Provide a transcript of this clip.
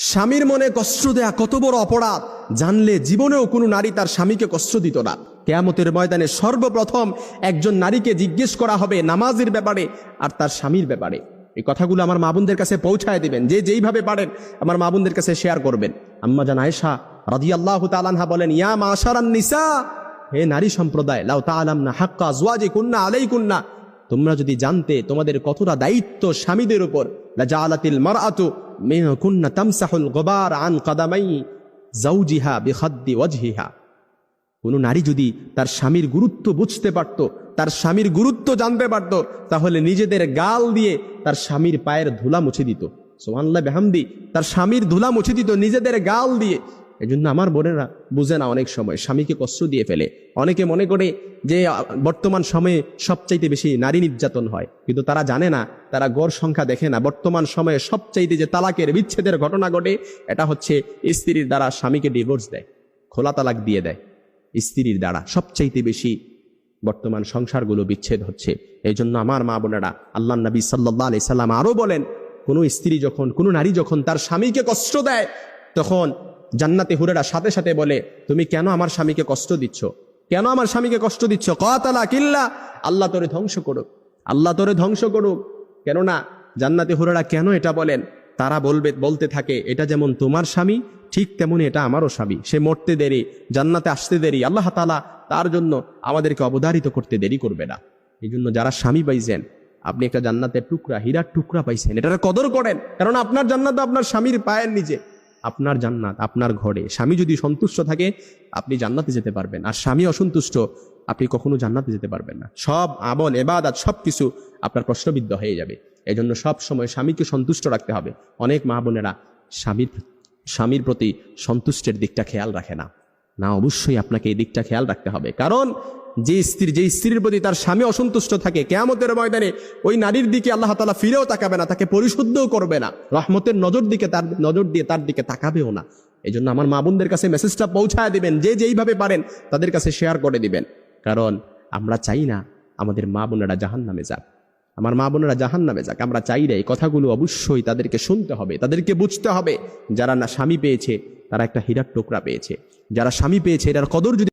স্বামীর মনে কষ্ট দেয়া কত বড় অপরাধ জানলে জীবনেও কোনো নারী তার স্বামীকে কষ্ট দিত না। কিয়ামতের ময়দানে সর্বপ্রথম একজন নারীকে জিজ্ঞেস করা হবে নামাজের ব্যাপারে আর তার স্বামীর ব্যাপারে। এই কথাগুলো আমার মা বোনদের কাছে পৌঁছায় দিবেন, যে যেইভাবে পারেন আমার মা বোনদের কাছে শেয়ার করবেন। আম্মা জান আয়েশা রাদিয়াল্লাহু তাআলা আনহা বলেন, ইয়া মাশারান নিসা, হে নারী সম্প্রদায়, লাউ তাআলামনা হাক্কা আজওয়াজিকুন্না আলাইকুন্না, তোমরা যদি জানতে তোমাদের কতটা দায়িত্ব স্বামীদের উপর, লাজালাতিল মারআতু মিনকুন্না তামসাহুল গুবার আন কদামাই যাওজিহা বিখাদ্দি ওয়াজহিহা। কোন নারী যদি তার স্বামীর গুরুত্ব বুঝতে পারত, তার স্বামীর গুরুত্ব জানতে পারত, তাহলে নিজেদের গাল দিয়ে তার স্বামীর পায়ের ধুলা মুছে দিত। সুবহানাল্লাহ বিহামদি, তার স্বামীর ধুলা মুছে দিত নিজেদের গাল দিয়ে। এজন্য আমার বোনেরা বুঝে না, অনেক সময় স্বামীকে কষ্ট দিয়ে ফেলে। অনেকে মনে করে যে বর্তমান সময়ে সবচাইতে বেশি নারী নির্যাতন হয়, কিন্তু তারা জানে না, তারা গড় সংখ্যা দেখে না। বর্তমান সময়ে সবচাইতে যে তালাকের বিচ্ছেদের ঘটনা ঘটে, এটা হচ্ছে স্ত্রীর দ্বারা স্বামীকে ডিভোর্স দেয়, খোলা তালাক দিয়ে দেয়। স্ত্রীর দ্বারা সবচাইতে বেশি বর্তমান সংসারগুলো বিচ্ছেদ হচ্ছে। এই জন্য আমার মা বোনেরা, আল্লাহ নবী সাল্লাল্লাহু আলাইহি সাল্লাম আরো বলেন, কোনো স্ত্রী যখন, কোনো নারী যখন তার স্বামীকে কষ্ট দেয়, তখন জান্নাতে হুরেরা সাথে সাথে বলে, তুমি কেন আমার স্বামীকে কষ্ট দিচ্ছ, কেন আমার স্বামীকে কষ্ট দিচ্ছ? কাতালা কিল্লা, আল্লাহ তোরে ধ্বংস করুক, আল্লাহ তোরে ধ্বংস করুক। কেননা জান্নাতে হুরেরা কেন এটা বলেন? তারা বলতে থাকে, এটা যেমন তোমার স্বামী, ঠিক তেমনি এটা আমারও স্বামী। সে মরতে দেরি, জান্নাতে আসতে দেরি, আল্লাহ তাআলা তার জন্য আমাদেরকে অবধারিত করতে দেরি করবে না। এই জন্য যারা স্বামী পাইছেন, আপনি একটা জান্নাতের টুকরা, হীরার টুকরা পাইছেন, এটার কদর করেন। কারণ আপনার জান্নাত আপনার স্বামীর পায়ের নিচে, আপনার জান্নাত আপনার ঘরে। স্বামী যদি সন্তুষ্ট থাকে আপনি জান্নাতে যেতে পারবেন, আর স্বামী অসন্তুষ্ট আপনি কখনো জান্নাতে যেতে পারবেন না। সব আমল ইবাদত সবকিছু আপনার প্রশ্নবিদ্ধ হয়ে যাবে। এই জন্য সব সময় স্বামীকে সন্তুষ্ট রাখতে হবে। অনেক মা বোনেরা স্বামীর প্রতি সন্তুষ্টের দিকটা খেয়াল রাখে না। না, অবশ্যই আপনাকে এই দিকটা খেয়াল রাখতে হবে। কারণ যে স্ত্রীর প্রতি তার স্বামী অসন্তুষ্ট থাকে, কিয়ামতের ময়দানে ওই নারীর দিকে আল্লাহ তাআলা ফিরেও তাকাবে না, তাকে পরিশুদ্ধও করবে না, রহমতের নজর দিয়ে তার দিকে তাকাবেও না। এই জন্য আমার মা বোনদের কাছে মেসেজটা পৌঁছায় দিবেন, যে যেইভাবে পারেন তাদের কাছে শেয়ার করে দিবেন। কারণ আমরা চাই না আমাদের মা বোনেরা জাহান্নামে যাক, আমার মা বোনেরা জাহান্নামে যাক। আমরা চাই না। এই কথাগুলো অবশ্যই তাদেরকে শুনতে হবে, তাদেরকে বুঝতে হবে। যারা না স্বামী পেয়েছে তারা একটা হীরার টুকরা পেয়েছে, যারা স্বামী পেয়েছে এটার কদর যদি